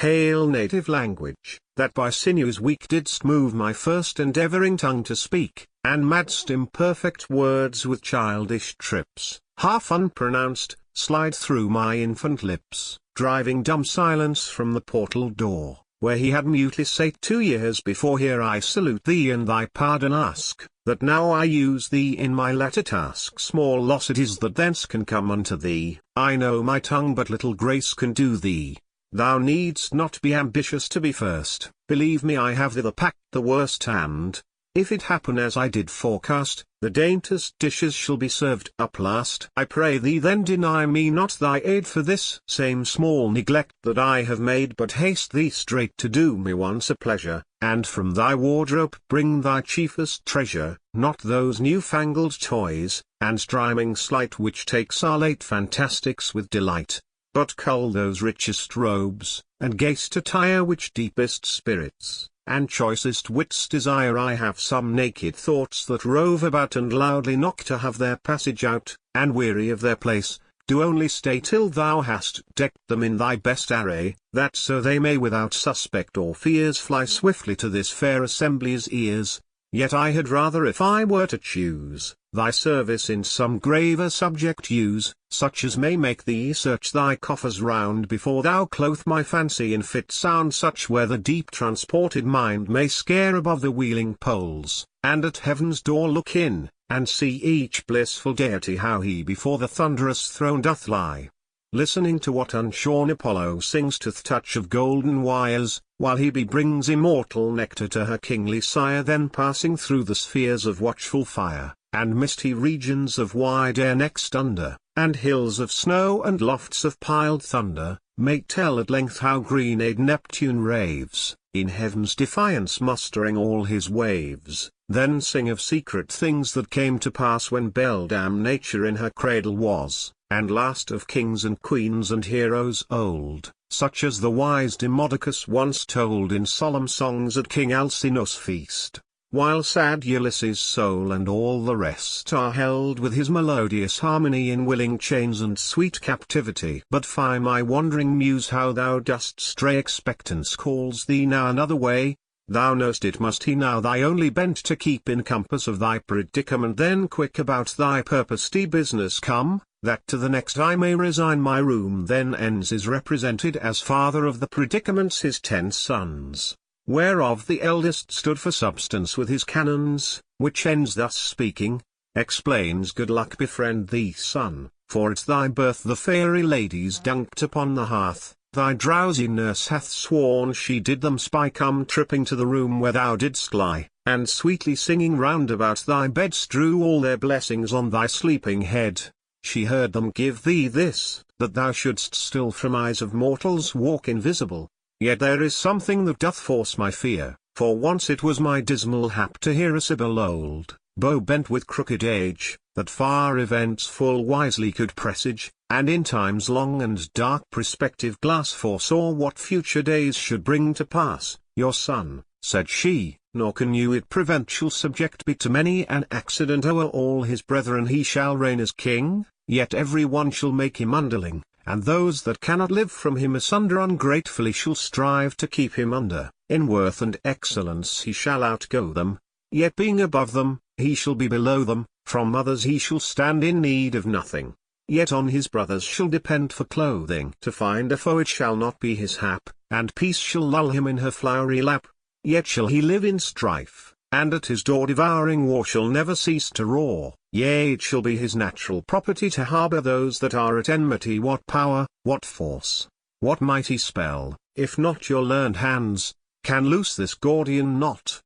Hail native language, that by sinews weak didst move my first endeavouring tongue to speak, and madst imperfect words with childish trips, half unpronounced, slide through my infant lips, driving dumb silence from the portal door, where he had mutely sate 2 years before. Here I salute thee and thy pardon ask, that now I use thee in my latter task. Small loss it is that thence can come unto thee, I know my tongue but little grace can do thee. Thou needst not be ambitious to be first, believe me I have thither packed the worst, and, if it happen as I did forecast, the daintiest dishes shall be served up last. I pray thee then deny me not thy aid for this same small neglect that I have made, but haste thee straight to do me once a pleasure, and from thy wardrobe bring thy chiefest treasure, not those new-fangled toys, and stryming sleight which takes our late fantastics with delight, but cull those richest robes, and gayest attire which deepest spirits, and choicest wits desire. I have some naked thoughts that rove about and loudly knock to have their passage out, and weary of their place, do only stay till thou hast decked them in thy best array, that so they may without suspect or fears fly swiftly to this fair assembly's ears. Yet I had rather, if I were to choose, thy service in some graver subject use, such as may make thee search thy coffers round before thou clothe my fancy in fit sound, such where the deep transported mind may scare above the wheeling poles, and at heaven's door look in, and see each blissful deity how he before the thunderous throne doth lie, listening to what unshorn Apollo sings to th' touch of golden wires, while Hebe brings immortal nectar to her kingly sire. Then passing through the spheres of watchful fire, and misty regions of wide air next under, and hills of snow and lofts of piled thunder, make tell at length how green-eyed Neptune raves, in heaven's defiance mustering all his waves. Then sing of secret things that came to pass when beldam Nature in her cradle was, and last of kings and queens and heroes old, such as the wise Demodocus once told in solemn songs at King Alcinous's feast, while sad Ulysses' soul and all the rest are held with his melodious harmony in willing chains and sweet captivity. But fie, my wandering muse, how thou dost stray! Expectance calls thee now another way, thou know'st it must he now thy only bent to keep in compass of thy predicament. Then quick about thy purposed business come, that to the next I may resign my room. Then Ens is represented as father of the predicaments his 10 sons, whereof the eldest stood for substance with his canons, which Ens thus speaking, explains: Good luck befriend thee, son, for at thy birth the fairy ladies dunked upon the hearth, thy drowsy nurse hath sworn she did them spy come tripping to the room where thou didst lie, and sweetly singing round about thy bed strew all their blessings on thy sleeping head. She heard them give thee this, that thou shouldst still from eyes of mortals walk invisible. Yet there is something that doth force my fear, for once it was my dismal hap to hear a sibyl old, bow bent with crooked age, that far events full wisely could presage, and in time's long and dark perspective glass foresaw what future days should bring to pass. Your son, said she, nor can you it prevent, shall subject be to many an accident o'er all his brethren. He shall reign as king, yet every one shall make him underling, and those that cannot live from him asunder ungratefully shall strive to keep him under. In worth and excellence he shall outgo them, yet being above them, he shall be below them. From others he shall stand in need of nothing, yet on his brothers shall depend for clothing. To find a foe it shall not be his hap, and peace shall lull him in her flowery lap. Yet shall he live in strife, and at his door devouring war shall never cease to roar. Yea, it shall be his natural property to harbour those that are at enmity. What power, what force, what mighty spell, if not your learned hands, can loose this Gordian knot?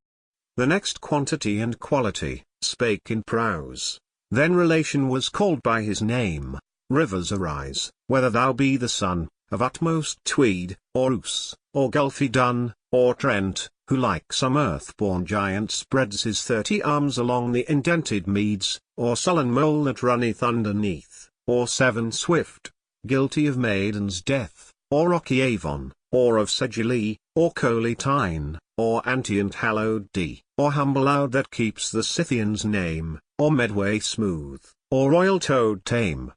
The next quantity and quality, spake in prose. Then relation was called by his name. Rivers arise, whether thou be the son of utmost Tweed, or Ouse, or gulfy Dun, or Trent, who like some earth-born giant spreads his 30 arms along the indented meads, or sullen mole that runneth underneath, or Severn swift, guilty of maiden's death, or rocky Avon, or of Sedgley, or Coley Tyne, or Antient hallowed Dee, or humble Oud that keeps the Scythian's name, or Medway smooth, or royal toad tame,